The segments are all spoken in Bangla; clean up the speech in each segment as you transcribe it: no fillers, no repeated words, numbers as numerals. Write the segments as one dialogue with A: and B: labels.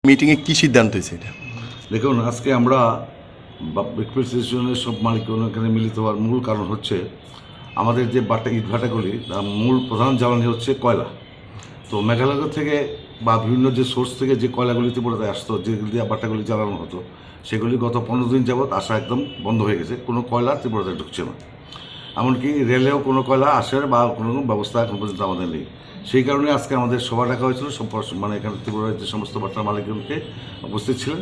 A: মিটিংয়ে কী সিদ্ধান্ত হয়েছে এটা?
B: দেখুন, আজকে আমরা ব্রেকফাস্ট স্টেশনের সব মালিকগণ এখানে মিলিত হওয়ার মূল কারণ হচ্ছে আমাদের যে ইটভাটাগুলি মূল প্রধান জ্বালানি হচ্ছে কয়লা। তো মেঘালয় থেকে বা বিভিন্ন যে সোর্স থেকে যে কয়লাগুলি ত্রিপুরাতে আসতো, যেগুলি দিয়ে বাটাগুলি জ্বালানো হতো, সেগুলি গত 15 দিন যাবৎ আসা একদম বন্ধ হয়ে গেছে। কোনো কয়লা ত্রিপুরাতে ঢুকছে না, এমনকি রেলেও কোনো কয়লা আসার বা কোনো ব্যবস্থা এখন পর্যন্ত আমাদের নেই। সেই কারণে আজকে আমাদের সভা ডাকা হয়েছিল, মানে এখানে ত্রিপুরার যে সমস্ত বাটার মালিকগণকে উপস্থিত ছিলেন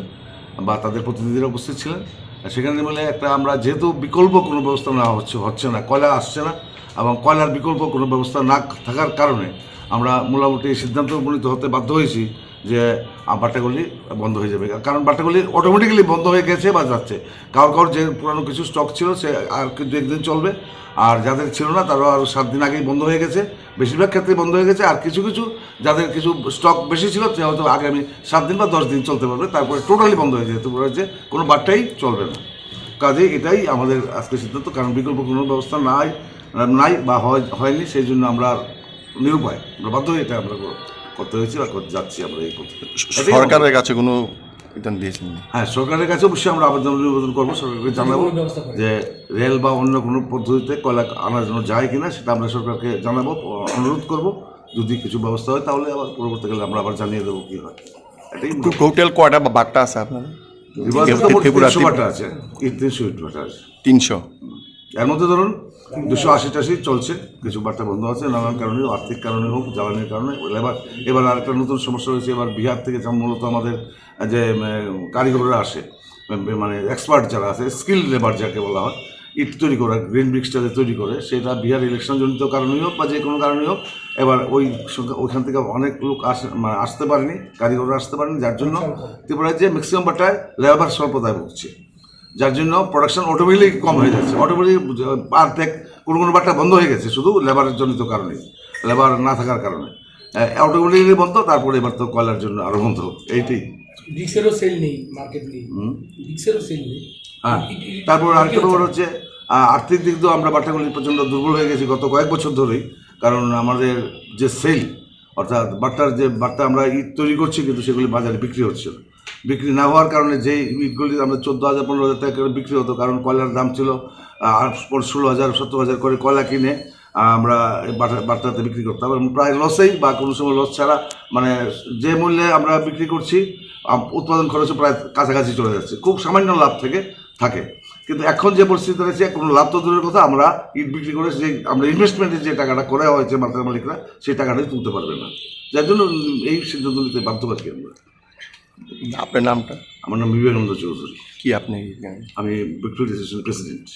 B: বা তাদের প্রতিনিধিরা উপস্থিত ছিলেন। সেখানে মিলে একটা আমরা যেহেতু বিকল্প কোনো ব্যবস্থা নেওয়া হচ্ছে না, কয়লা আসছে না এবং কয়লার বিকল্প কোনো ব্যবস্থা না থাকার কারণে আমরা মোটামুটি সিদ্ধান্ত উপনীত হতে বাধ্য হয়েছি যে বাটাগুলি বন্ধ হয়ে যাবে। কারণ বাটাগুলি অটোমেটিক্যালি বন্ধ হয়ে গেছে বা যাচ্ছে। কারোর যে পুরানো কিছু স্টক ছিল সে আর কিন্তু একদিন চলবে, আর যাদের ছিল না তারাও আরও 7 দিন আগেই বন্ধ হয়ে গেছে। বেশিরভাগ ক্ষেত্রে বন্ধ হয়ে গেছে, আর কিছু কিছু যাদের কিছু স্টক বেশি ছিল সে হয়তো আগামী 7 দিন বা 10 দিন চলতে পারবে, তারপরে টোটালি বন্ধ হয়ে যেতে পারে, যে কোনো বাট্টাই চলবে না। কাজে এটাই আমাদের আজকে সিদ্ধান্ত, কারণ বিকল্প কোনো ব্যবস্থা নাই বা হয়নি। সেই জন্য আমরা নিরুপায়, আমরা বাধ্য হয়ে এটা আমরা করতে হয়েছি বা যাচ্ছি আমরা এই করতে।
A: সরকারের কাছে কোনো আবেদন দিয়েছেন?
B: হ্যাঁ, সরকারের কাছে অবশ্যই আমরা নিবেদন করবো, সরকারকে জানাবো যে রেল বা অন্য কোনো পদ্ধতিতে কয়লা আনার জন্য যায় কিনা, সেটা আমরা সরকারকে জানাবো, অনুরোধ করবো। যদি কিছু ব্যবস্থা হয় তাহলে আবার পরবর্তীকালে আমরা আবার জানিয়ে দেবো কী হয়। এটাই
A: টোটাল কয়টা বাট্টা আছে আপনার?
B: 300 বাটা আছে, 300 ইট বাটা আছে।
A: 300।
B: এর মধ্যে ধরুন 280 চলছে, কিছু বাট্টা বন্ধ আছে নানান কারণে, আর্থিক কারণে হোক, জ্বালানির কারণে। এবার আরেকটা নতুন সমস্যা হয়েছে, এবার বিহার থেকে মূলত আমাদের যে কারিগররা আসে, মানে এক্সপার্ট যারা আছে, স্কিল লেবার যাকে বলা হয়, ইট তৈরি করা, গ্রিন ব্রিক্সটা তৈরি করে, সেটা বিহার ইলেকশনজনিত কারণেই হোক বা যে কোনো কারণেই হোক, এবার ওইখান থেকে অনেক লোক আসতে পারেনি, কারিগররা আসতে পারেনি, যার জন্য ত্রিপুরার যে ম্যাক্সিমাম বাটায় লেবার স্বল্পতায় ভুগছে, যার জন্য প্রোডাকশন অটোমেটিক কম হয়ে যাচ্ছে। অটোমেটিক পারফেক্ট কোনো বাট্টা বন্ধ হয়ে গেছে শুধু লেবারের জনিত কারণে, লেবার না থাকার কারণে অটোমেটিকলি বন্ধ। তারপরে এবার তো কয়লার জন্য আরও বন্ধ, এইটাই।
C: ব্রিক্সেরও সেল নেই, মার্কেট নেই, ব্রিক্সেরও সেল নেই।
B: হ্যাঁ, তারপর আরেকটা ব্যাপার হচ্ছে আর্থিক দিক দিয়েও আমরা বাটাগুলি প্রচণ্ড দুর্বল হয়ে গেছি গত কয়েক বছর ধরেই। কারণ আমাদের যে সেল, অর্থাৎ বাট্টা আমরা ইট তৈরি করছি কিন্তু সেগুলি বাজারে বিক্রি হচ্ছে না। বিক্রি না হওয়ার কারণে যেই ইটগুলি আমরা 14,000 15,000 টাকা করে বিক্রি হতো, কারণ কয়লার দাম ছিল 16,000 17,000 করে কয়লা কিনে আমরা বাট্টাতে বিক্রি করতাম, এবং প্রায় লসেই বা কোনো সময় লস ছাড়া, মানে যে মূল্যে আমরা বিক্রি করছি উৎপাদন খরচও প্রায় কাছাকাছি চলে যাচ্ছে, খুব সামান্য লাভ থাকে। কিন্তু এখন যে পরিস্থিতি রয়েছে, কোনো লাভ তো দূরের কথা, আমরা ইট বিক্রি করে যে আমরা ইনভেস্টমেন্টের যে টাকাটা করা হয়েছে বাটার মালিকরা, সেই টাকাটাই তুলতে পারবে না, যার জন্য এই সিদ্ধান্ত নিতে বাধ্য পাচ্ছি আমরা।
A: আপনার নামটা?
B: আমার নাম বিবেকানন্দ চৌধুরী।
A: কি আপনি?
B: আমি ব্রেকফাস্ট স্টেশন প্রেসিডেন্ট।